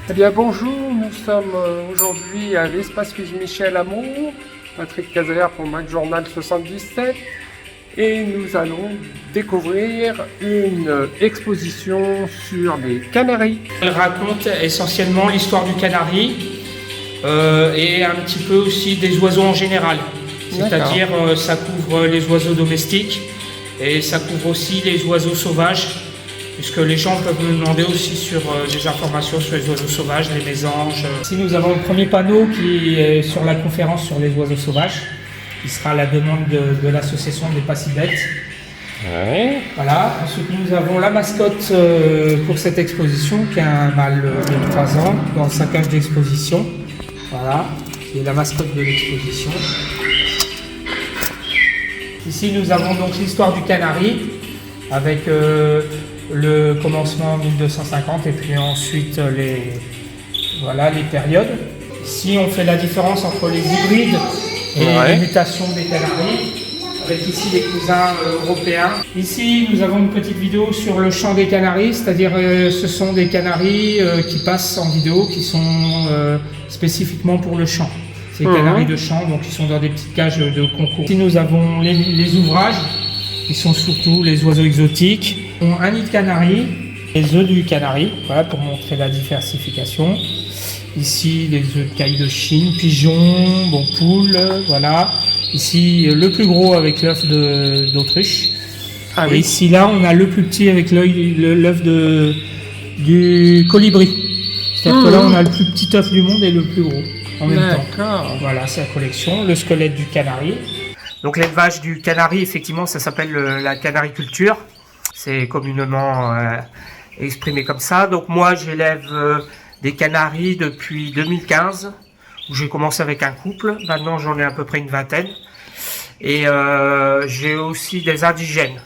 Eh bien bonjour, nous sommes aujourd'hui à l'espace Michel Amour, Patrick Casaire pour Mac Journal 77, et nous allons découvrir une exposition sur les Canaries. Elle raconte essentiellement l'histoire du canari et un petit peu aussi des oiseaux en général. C'est-à-dire ça couvre les oiseaux domestiques et ça couvre aussi les oiseaux sauvages, puisque les gens peuvent me demander aussi sur des informations sur les oiseaux sauvages, les mésanges. Ici nous avons le premier panneau qui est sur la conférence sur les oiseaux sauvages, qui sera à la demande de l'association des Passibêtes. Ouais. Voilà, ensuite nous avons la mascotte pour cette exposition, qui est un mâle de 3 ans, dans le 5e d'exposition. Voilà, qui est la mascotte de l'exposition. Ici nous avons donc l'histoire du canari, avec le commencement en 1250 et puis ensuite les périodes. Ici on fait la différence entre les hybrides et les mutations des canaris, avec ici les cousins européens. Ici nous avons une petite vidéo sur le chant des canaris, c'est-à-dire ce sont des canaris qui passent en vidéo, qui sont spécifiquement pour le chant. C'est des canaris de chant, donc ils sont dans des petites cages de concours. Ici nous avons les ouvrages, qui sont surtout les oiseaux exotiques. Un nid de canari, les œufs du canari, voilà, pour montrer la diversification. Ici les œufs de caille de Chine, pigeons, bon, poules, voilà. Ici le plus gros avec l'œuf d'autruche. Ah, et ici là on a le plus petit avec l'œuf du colibri. C'est-à-dire que là on a le plus petit œuf du monde et le plus gros en même temps. Voilà, c'est la collection, le squelette du canari. Donc l'élevage du canari, effectivement, ça s'appelle la canariculture. C'est communément exprimé comme ça. Donc moi j'élève des canaris depuis 2015, où j'ai commencé avec un couple. Maintenant j'en ai à peu près une vingtaine. Et j'ai aussi des indigènes.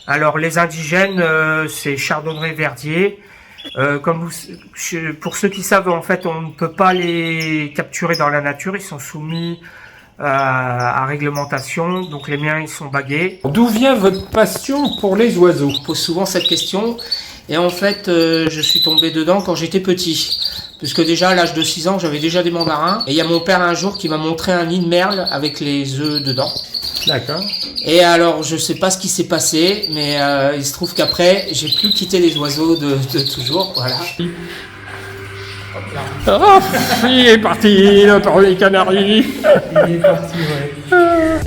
Alors les indigènes, c'est chardonneret verdier. Pour ceux qui savent, en fait, on ne peut pas les capturer dans la nature. Ils sont soumis à réglementation. Donc les miens, ils sont bagués. D'où vient votre passion pour les oiseaux? Je pose souvent cette question. Et en fait, je suis tombé dedans quand j'étais petit. Puisque déjà, à l'âge de 6 ans, j'avais déjà des mandarins. Et il y a mon père un jour qui m'a montré un nid de merle avec les œufs dedans. D'accord. Et alors, je sais pas ce qui s'est passé, mais il se trouve qu'après, j'ai plus quitté les oiseaux de toujours, voilà. Oh, il est parti, le canaris. Il est parti, ouais.